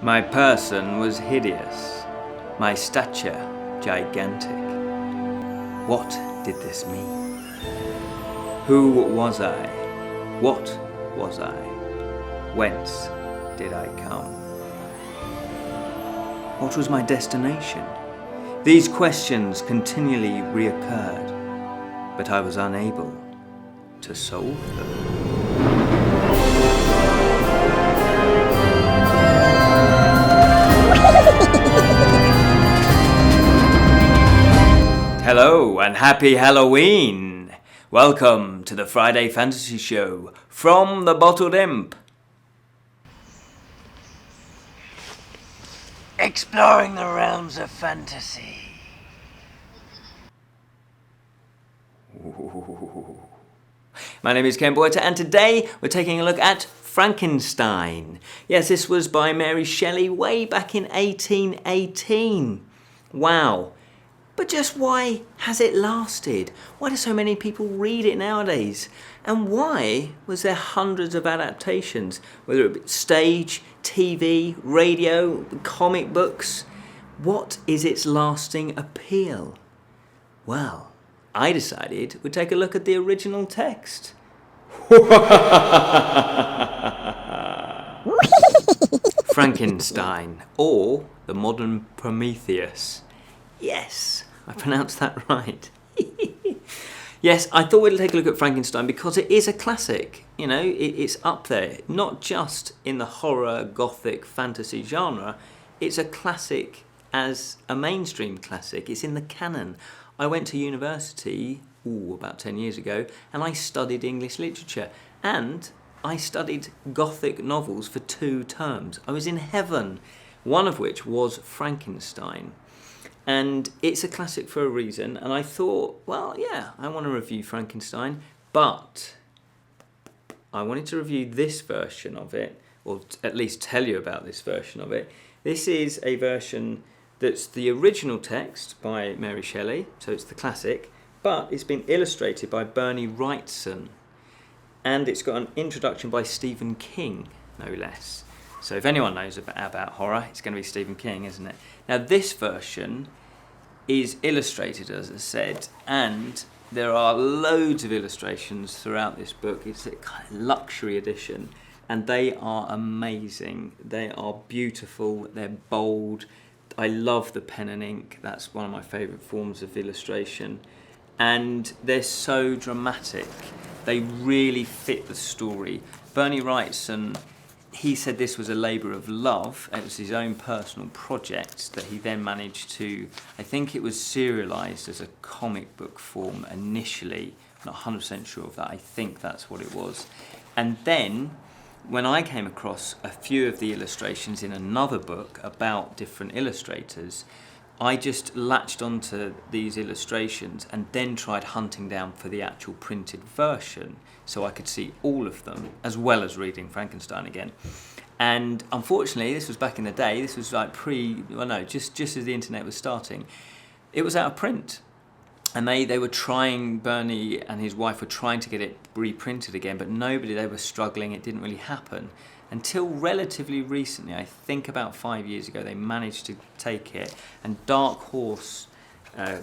My person was hideous, my stature gigantic. What did this mean? Who was I? What was I? Whence did I come? What was my destination? These questions continually reoccurred, but I was unable to solve them. Hello and happy Halloween! Welcome to the Friday Fantasy Show from the Bottled Imp. Exploring the realms of fantasy. Ooh. My name is Ken Boyter and today we're taking a look at Frankenstein. Yes, this was by Mary Shelley way back in 1818. Wow. But just why has it lasted? Why do so many people read it nowadays? And why was there hundreds of adaptations, whether it be stage, TV, radio, comic books? What is its lasting appeal? Well, I decided we'd take a look at the original text. Frankenstein, or the Modern Prometheus. Yes, I pronounced that right. Yes, I thought we'd take a look at Frankenstein because it is a classic. You know, it's up there, not just in the horror, gothic, fantasy genre. It's a classic as a mainstream classic. It's in the canon. I went to university, about 10 years ago, and I studied English literature. And I studied gothic novels for 2 terms. I was in heaven, one of which was Frankenstein. And it's a classic for a reason, and I thought, well, yeah, I want to review Frankenstein, but I wanted to review this version of it, or at least tell you about this version of it. This is a version that's the original text by Mary Shelley, so it's the classic, but it's been illustrated by Berni Wrightson, and it's got an introduction by Stephen King, no less. So if anyone knows about horror, it's going to be Stephen King, isn't it? Now this version is illustrated, as I said, and there are loads of illustrations throughout this book. It's a kind of luxury edition, and they are amazing. They are beautiful, they're bold. I love the pen and ink. That's one of my favourite forms of illustration. And they're so dramatic. They really fit the story. Berni Wrightson, he said this was a labour of love. It was his own personal project that he then managed to, I think it was serialised as a comic book form initially. I'm not 100% sure of that. I think that's what it was. And then, when I came across a few of the illustrations in another book about different illustrators, I just latched onto these illustrations and then tried hunting down for the actual printed version so I could see all of them, as well as reading Frankenstein again. And unfortunately, this was back in the day, this was like just as the internet was starting, it was out of print. And they were trying, Berni and his wife were trying to get it reprinted again, but they were struggling, it didn't really happen. Until relatively recently, I think about 5 years ago, they managed to take it, and Dark Horse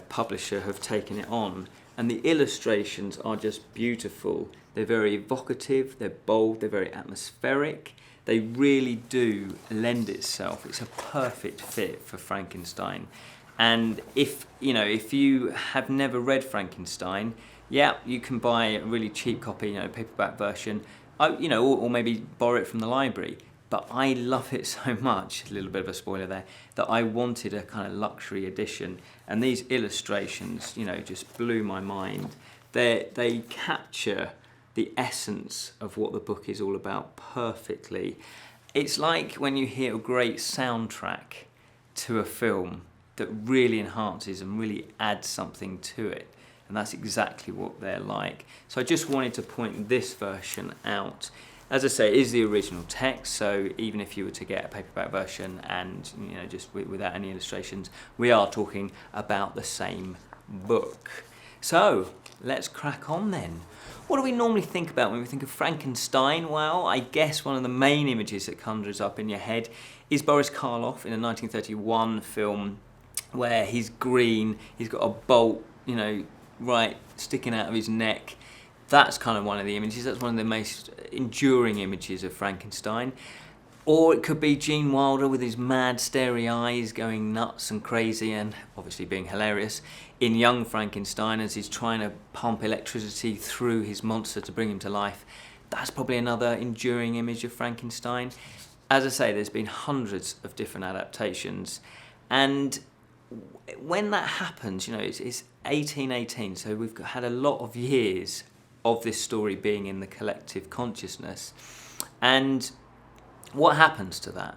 publisher have taken it on, and the illustrations are just beautiful. They're very evocative, they're bold, they're very atmospheric. They really do lend itself. It's a perfect fit for Frankenstein. And if you have never read Frankenstein, yeah, you can buy a really cheap copy, paperback version. Or maybe borrow it from the library. But I love it so much, a little bit of a spoiler there, that I wanted a kind of luxury edition. And these illustrations, just blew my mind. They capture the essence of what the book is all about perfectly. It's like when you hear a great soundtrack to a film that really enhances and really adds something to it. And that's exactly what they're like. So I just wanted to point this version out. As I say, it is the original text, so even if you were to get a paperback version and just without any illustrations, we are talking about the same book. So, let's crack on then. What do we normally think about when we think of Frankenstein? Well, I guess one of the main images that conjures up in your head is Boris Karloff in a 1931 film where he's green, he's got a bolt, right sticking out of his neck. That's kind of one of the images. That's one of the most enduring images of Frankenstein. Or it could be Gene Wilder with his mad, starey eyes going nuts and crazy and obviously being hilarious in Young Frankenstein as he's trying to pump electricity through his monster to bring him to life. That's probably another enduring image of Frankenstein. As I say, there's been hundreds of different adaptations. And when that happens, it's 1818, so we've had a lot of years of this story being in the collective consciousness. And what happens to that?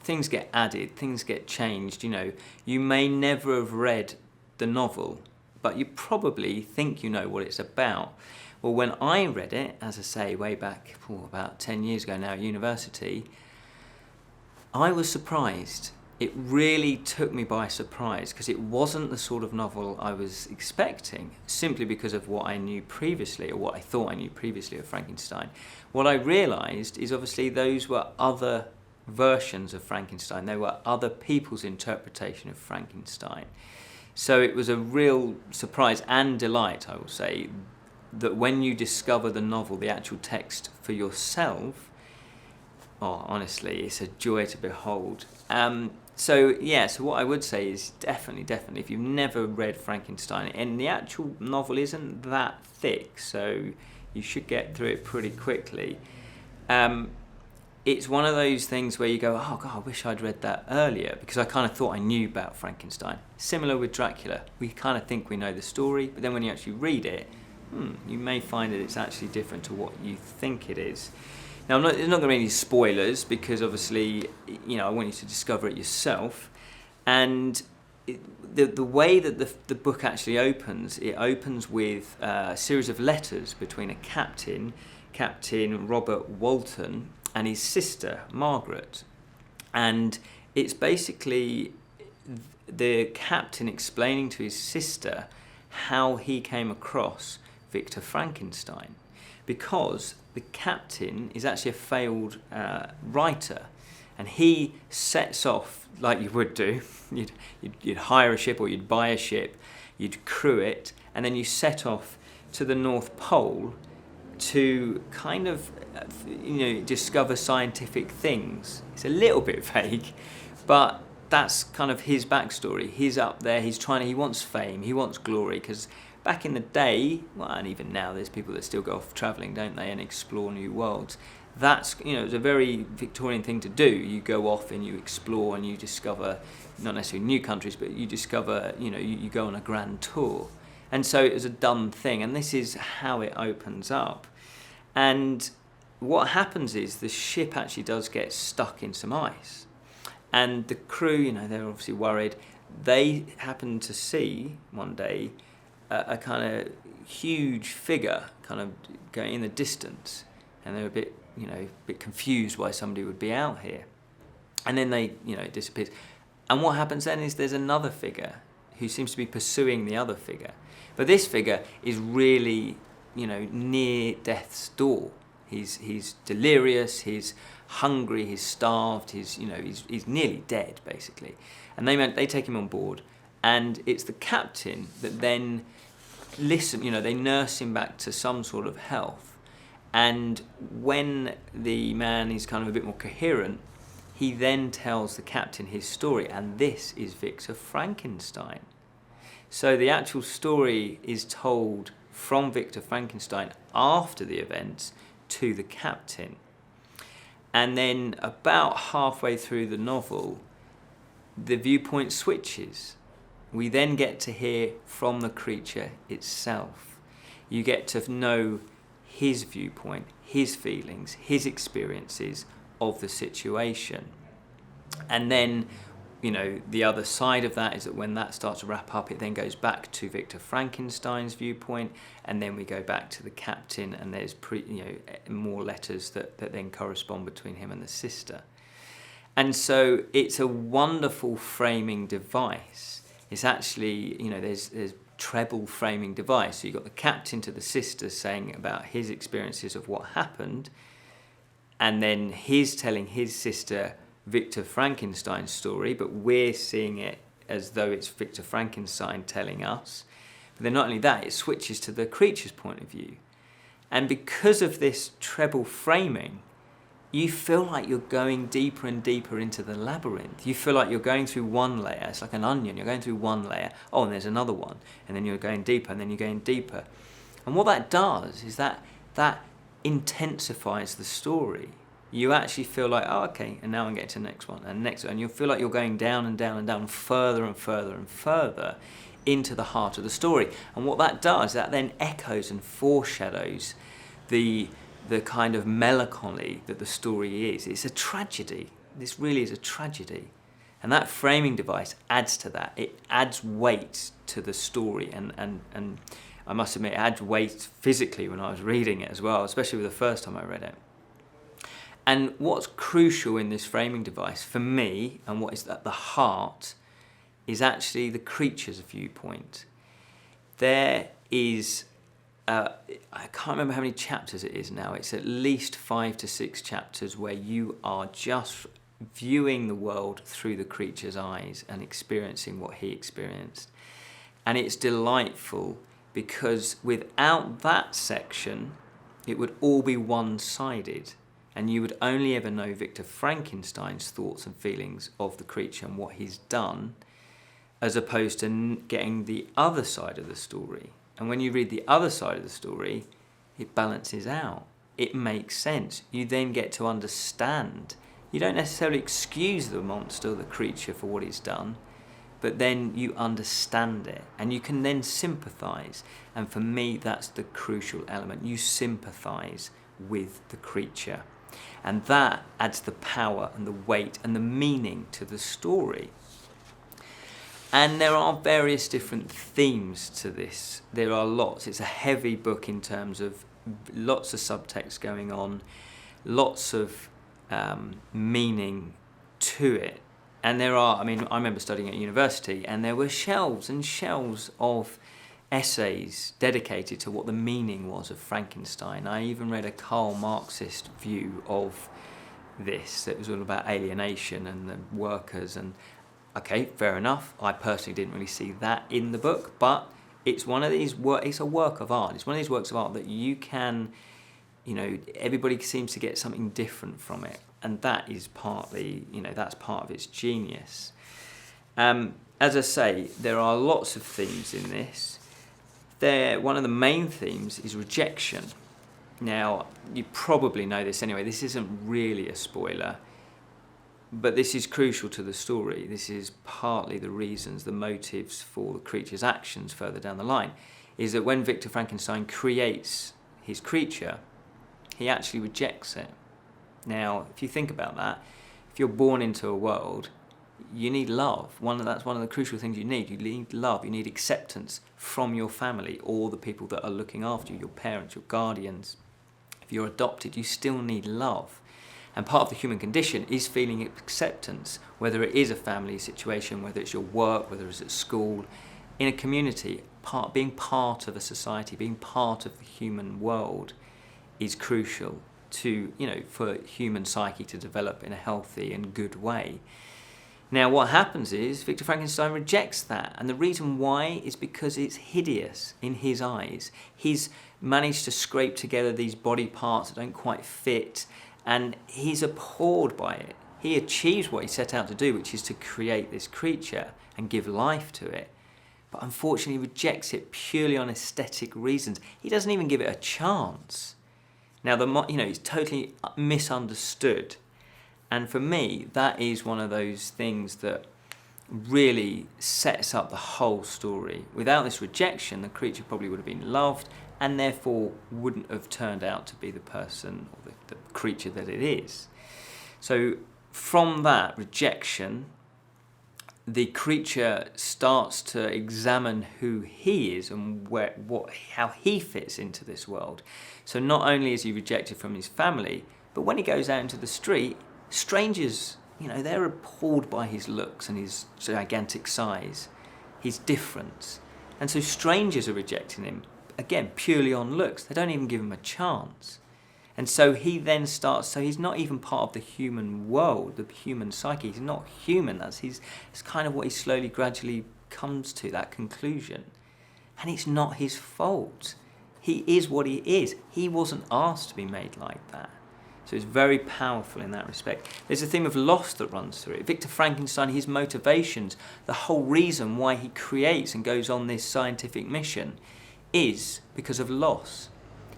Things get added, things get changed. You may never have read the novel, but you probably think you know what it's about. Well, when I read it, as I say, way back about 10 years ago now at university, I was surprised. It really took me by surprise because it wasn't the sort of novel I was expecting, simply because of what I knew previously, or what I thought I knew previously of Frankenstein. What I realised is obviously those were other versions of Frankenstein. They were other people's interpretation of Frankenstein. So it was a real surprise and delight, I will say, that when you discover the novel, the actual text for yourself, honestly, it's a joy to behold. So what I would say is definitely, if you've never read Frankenstein, and the actual novel isn't that thick, so you should get through it pretty quickly. It's one of those things where you go, oh God, I wish I'd read that earlier, because I kind of thought I knew about Frankenstein. Similar with Dracula. We kind of think we know the story, but then when you actually read it, you may find that it's actually different to what you think it is. Now, there's not going to be any spoilers, because obviously, I want you to discover it yourself. And the way that the book actually opens, it opens with a series of letters between a Captain Robert Walton, and his sister, Margaret. And it's basically the captain explaining to his sister how he came across Victor Frankenstein. Because the captain is actually a failed writer, and he sets off like you would do. You'd hire a ship, or you'd buy a ship, you'd crew it, and then you set off to the North Pole to kind of discover scientific things. It's a little bit vague, but that's kind of his backstory. He's up there, he wants fame, he wants glory, because back in the day, and even now, there's people that still go off travelling, don't they, and explore new worlds. That's, it's a very Victorian thing to do. You go off and you explore and you discover, not necessarily new countries, but you discover, you go on a grand tour. And so it was a done thing, and this is how it opens up. And what happens is the ship actually does get stuck in some ice. And the crew, they're obviously worried. They happen to see one day a kind of huge figure kind of going in the distance, and they're a bit confused why somebody would be out here. And then it disappears. And what happens then is there's another figure who seems to be pursuing the other figure. But this figure is really, near death's door. He's delirious, he's hungry, he's starved, he's nearly dead, basically. And they take him on board, and it's the captain that then they nurse him back to some sort of health. And when the man is kind of a bit more coherent, he then tells the captain his story, and this is Victor Frankenstein. So the actual story is told from Victor Frankenstein after the events to the captain. And then about halfway through the novel, the viewpoint switches. We then get to hear from the creature itself. You get to know his viewpoint, his feelings, his experiences of the situation. And then, the other side of that is that when that starts to wrap up, it then goes back to Victor Frankenstein's viewpoint, and then we go back to the captain, and there's more letters that then correspond between him and the sister. And so it's a wonderful framing device. It's actually, there's treble framing device. So you've got the captain to the sister saying about his experiences of what happened, and then he's telling his sister Victor Frankenstein's story, but we're seeing it as though it's Victor Frankenstein telling us. But then not only that, it switches to the creature's point of view. And because of this treble framing, you feel like you're going deeper and deeper into the labyrinth. You feel like you're going through one layer. It's like an onion. You're going through one layer. Oh, and there's another one. And then you're going deeper, and then you're going deeper. And what that does is that intensifies the story. You actually feel like, oh, okay, and now I'm getting to the next one, and next one. And you'll feel like you're going down and down and down, further and further and further into the heart of the story. And what that does, that then echoes and foreshadows the kind of melancholy that the story is. It's a tragedy. This really is a tragedy. And that framing device adds to that. It adds weight to the story. And I must admit, it adds weight physically when I was reading it as well, especially the first time I read it. And what's crucial in this framing device for me, and what is at the heart, is actually the creature's viewpoint. There is I can't remember how many chapters it is now. It's at least 5 to 6 chapters where you are just viewing the world through the creature's eyes and experiencing what he experienced. And it's delightful because without that section, it would all be one-sided. And you would only ever know Victor Frankenstein's thoughts and feelings of the creature and what he's done, as opposed to getting the other side of the story. And when you read the other side of the story, it balances out. It makes sense. You then get to understand. You don't necessarily excuse the monster, the creature, for what it's done, but then you understand it, and you can then sympathise. And for me, that's the crucial element. You sympathise with the creature. And that adds the power and the weight and the meaning to the story. And there are various different themes to this. There are lots. It's a heavy book in terms of lots of subtext going on, lots of meaning to it. And there are, I remember studying at university, and there were shelves and shelves of essays dedicated to what the meaning was of Frankenstein. I even read a Karl Marxist view of this that was all about alienation and the workers. And okay, fair enough. I personally didn't really see that in the book, but it's one of these it's a work of art. It's one of these works of art that you can, everybody seems to get something different from it, and that is partly, that's part of its genius. As I say, there are lots of themes in this. One of the main themes is rejection. Now, you probably know this anyway. This isn't really a spoiler, but this is crucial to the story. This is partly the reasons, the motives for the creature's actions further down the line, is that when Victor Frankenstein creates his creature, he actually rejects it. Now, if you think about that, if you're born into a world, you need love. That's one of the crucial things you need. You need love. You need acceptance from your family or the people that are looking after you, your parents, your guardians. If you're adopted, you still need love. And part of the human condition is feeling acceptance, whether it is a family situation, whether it's your work, whether it's at school, in a community. Being part of a society, being part of the human world is crucial to, for human psyche to develop in a healthy and good way. Now, what happens is Victor Frankenstein rejects that, and the reason why is because it's hideous in his eyes. He's managed to scrape together these body parts that don't quite fit, and he's appalled by it. He achieves what he set out to do, which is to create this creature and give life to it, but unfortunately rejects it purely on aesthetic reasons. He doesn't even give it a chance. Now, he's totally misunderstood. And for me, that is one of those things that really sets up the whole story. Without this rejection, the creature probably would have been loved and therefore wouldn't have turned out to be the person or the creature that it is. So from that rejection, the creature starts to examine who he is and how he fits into this world. So not only is he rejected from his family, but when he goes out into the street, strangers, they're appalled by his looks and his gigantic size, his difference. And so strangers are rejecting him, again, purely on looks. They don't even give him a chance. And so he then starts, so he's not even part of the human world, the human psyche. He's not human. That's kind of what he slowly, gradually comes to, that conclusion. And it's not his fault. He is what he is. He wasn't asked to be made like that. So it's very powerful in that respect. There's a theme of loss that runs through it. Victor Frankenstein, his motivations, the whole reason why he creates and goes on this scientific mission is because of loss.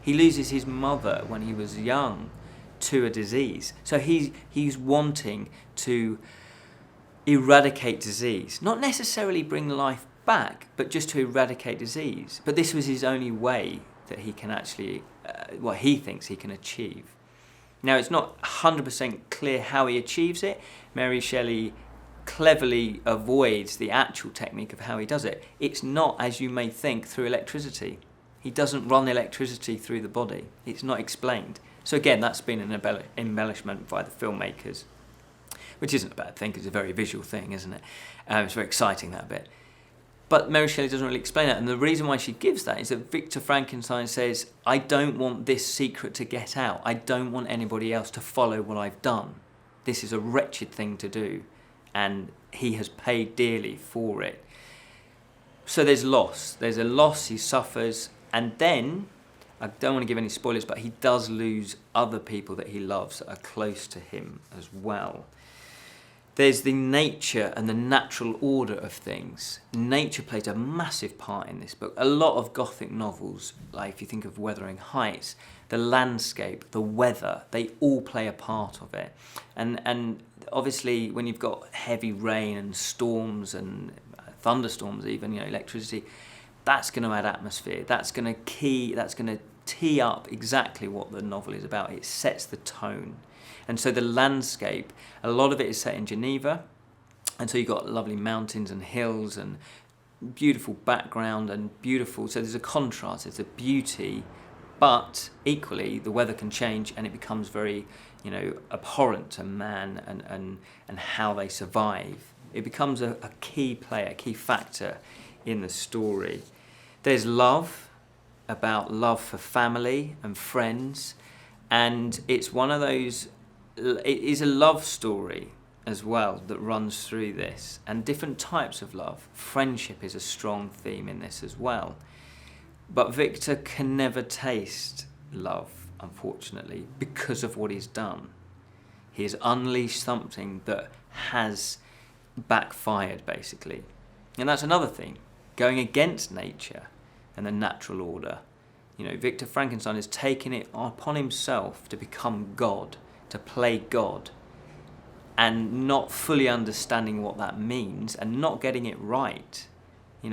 He loses his mother when he was young to a disease. So he's wanting to eradicate disease. Not necessarily bring life back, but just to eradicate disease. But this was his only way that he can actually, what he thinks he can achieve. Now, it's not 100% clear how he achieves it. Mary Shelley cleverly avoids the actual technique of how he does it. It's not, as you may think, through electricity. He doesn't run electricity through the body. It's not explained. So again, that's been an embellishment by the filmmakers, which isn't a bad thing because it's a very visual thing, isn't it? It's very exciting, that bit. But Mary Shelley doesn't really explain that. And the reason why she gives that is that Victor Frankenstein says, I don't want this secret to get out. I don't want anybody else to follow what I've done. This is a wretched thing to do. And he has paid dearly for it. So there's loss. There's a loss he suffers. And then, I don't want to give any spoilers, but he does lose other people that he loves that are close to him as well. There's the nature and the natural order of things. Nature plays a massive part in this book. A lot of Gothic novels, like if you think of Wuthering Heights, the landscape, the weather, they all play a part of it. And obviously when you've got heavy rain and storms and thunderstorms even, electricity, that's going to add atmosphere. That's going to tee up exactly what the novel is about. It sets the tone. And so the landscape, a lot of it is set in Geneva. And so you've got lovely mountains and hills and beautiful background and beautiful. So there's a contrast, there's a beauty, but equally the weather can change and it becomes very, abhorrent to man and how they survive. It becomes a key player, a key factor in the story. There's love, about love for family and friends, and it's one of those, it is a love story as well that runs through this, and different types of love. Friendship is a strong theme in this as well. But Victor can never taste love, unfortunately, because of what he's done. He has unleashed something that has backfired, basically. And that's another thing, going against nature and the natural order. Victor Frankenstein has taken it upon himself to become God, to play God, and not fully understanding what that means and not getting it right. He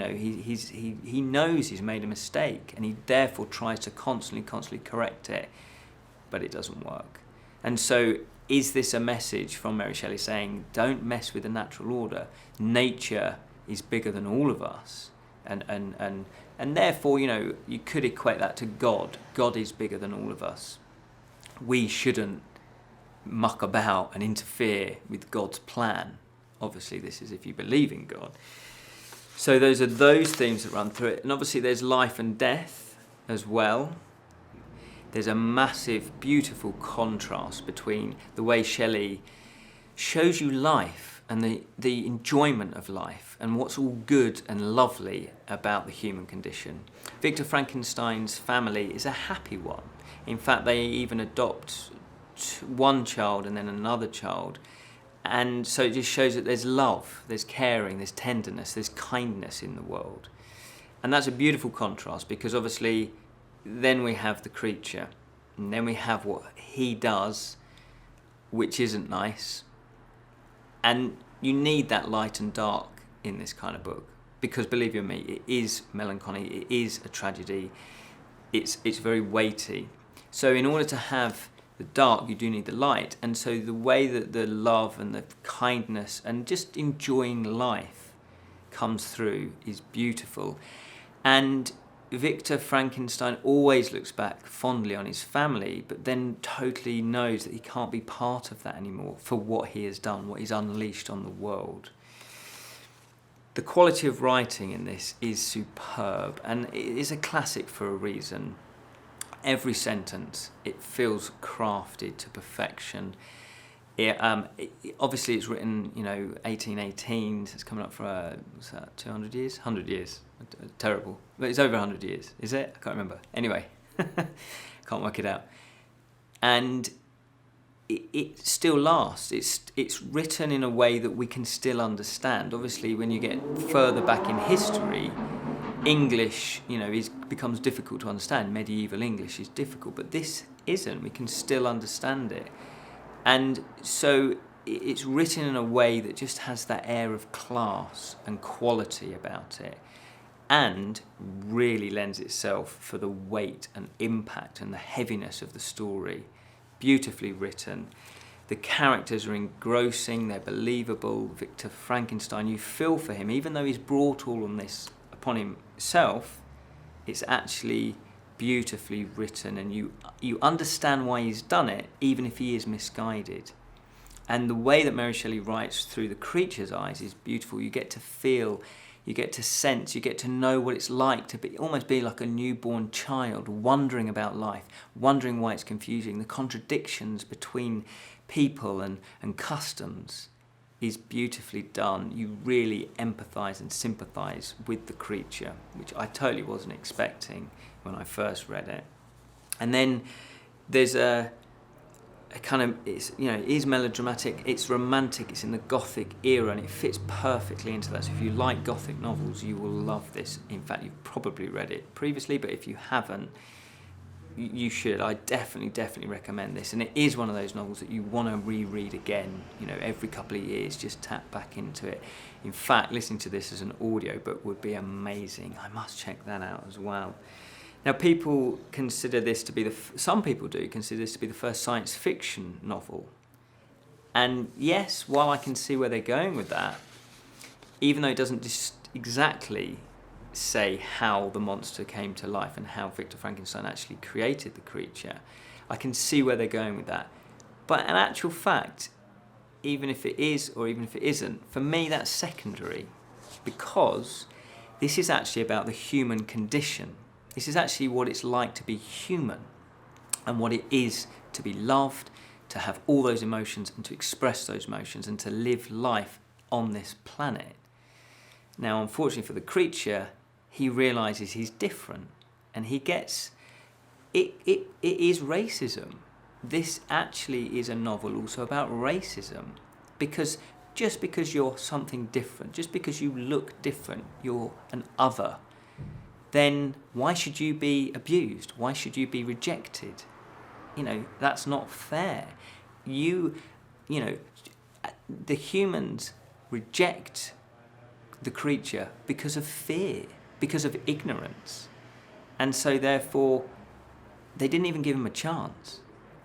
knows he's made a mistake and he therefore tries to constantly correct it, but it doesn't work. And so is this a message from Mary Shelley saying, don't mess with the natural order? Nature is bigger than all of us. And therefore, you could equate that to God. God is bigger than all of us. We shouldn't muck about and interfere with God's plan. Obviously, this is if you believe in God. So those are those themes that run through it. And obviously there's life and death as well. There's a massive, beautiful contrast between the way Shelley shows you life and the enjoyment of life and what's all good and lovely about the human condition. Victor Frankenstein's family is a happy one. In fact, they even adopt one child and then another child. And so it just shows that there's love, there's caring, there's tenderness, there's kindness in the world. And that's a beautiful contrast because obviously then we have the creature and then we have what he does, which isn't nice. And you need that light and dark in this kind of book because believe you me, it is melancholy, it is a tragedy, it's very weighty. So in order to have the dark, you do need the light. And so the way that the love and the kindness and just enjoying life comes through is beautiful. And Victor Frankenstein always looks back fondly on his family, but then totally knows that he can't be part of that anymore for what he has done, what he's unleashed on the world. The quality of writing in this is superb, and it is a classic for a reason. Every sentence, it feels crafted to perfection. Obviously it's written, 1818, so it's coming up for, 200 years? 100 years. Terrible. But it's over 100 years, is it? I can't remember. Anyway, can't work it out. And it still lasts. It's written in a way that we can still understand. Obviously, when you get further back in history, English, becomes difficult to understand. Medieval English is difficult, but this isn't. We can still understand it. And so it's written in a way that just has that air of class and quality about it, and really lends itself for the weight and impact and the heaviness of the story. Beautifully written. The characters are engrossing, they're believable. Victor Frankenstein, you feel for him, even though he's brought all on this upon himself. It's actually beautifully written, and you understand why he's done it, even if he is misguided. And the way that Mary Shelley writes through the creature's eyes is beautiful. You get to feel, you get to sense, you get to know what it's like to almost be like a newborn child, wondering about life, wondering why it's confusing. The contradictions between people and customs is beautifully done. You really empathise and sympathise with the creature, which I totally wasn't expecting when I first read it. And then there's a kind of, it is melodramatic, it's romantic, it's in the Gothic era, and it fits perfectly into that. So if you like Gothic novels, you will love this. In fact, you've probably read it previously, but if you haven't, you should. I definitely recommend this. And it is one of those novels that you want to reread again, every couple of years, just tap back into it. In fact, listening to this as an audiobook would be amazing. I must check that out as well. Now, people consider this to be some people do consider this to be the first science fiction novel. And yes, while I can see where they're going with that, even though it doesn't just exactly say how the monster came to life and how Victor Frankenstein actually created the creature, I can see where they're going with that. But in actual fact, even if it is or even if it isn't, for me that's secondary, because this is actually about the human condition. This is actually what it's like to be human, and what it is to be loved, to have all those emotions and to express those emotions and to live life on this planet. Now, unfortunately for the creature, he realises he's different, and he gets it is racism. This actually is a novel also about racism, because just because you're something different, just because you look different, you're an other, then why should you be abused? Why should you be rejected? That's not fair. The humans reject the creature because of fear, because of ignorance. And so therefore, they didn't even give him a chance.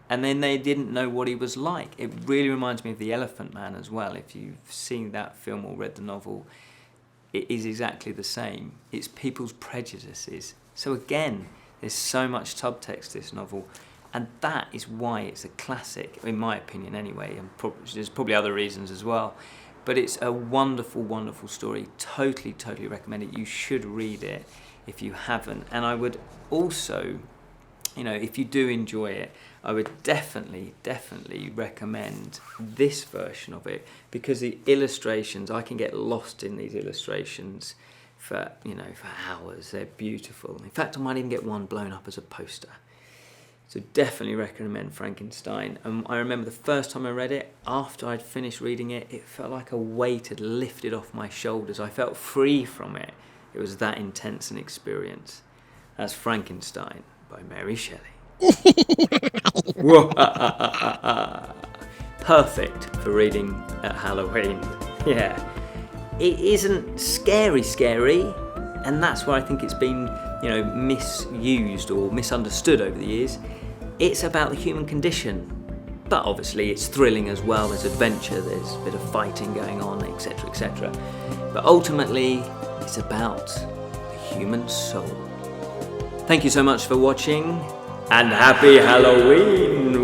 And then they didn't know what he was like. It really reminds me of The Elephant Man as well. If you've seen that film or read the novel, it is exactly the same. It's people's prejudices. So again, there's so much subtext to this novel, and that is why it's a classic, in my opinion anyway, and there's probably other reasons as well. But it's a wonderful, wonderful story. Totally recommend it. You should read it if you haven't. And I would also, if you do enjoy it, I would definitely recommend this version of it, because the illustrations, I can get lost in these illustrations for hours. They're beautiful. In fact, I might even get one blown up as a poster. So definitely recommend Frankenstein. I remember the first time I read it, after I'd finished reading it, it felt like a weight had lifted off my shoulders. I felt free from it. It was that intense an experience. That's Frankenstein by Mary Shelley. Perfect for reading at Halloween. Yeah. It isn't scary, and that's why I think it's been, misused or misunderstood over the years. It's about the human condition. But obviously it's thrilling as well. There's adventure, there's a bit of fighting going on, etc., etc. But ultimately, it's about the human soul. Thank you so much for watching, and happy Halloween!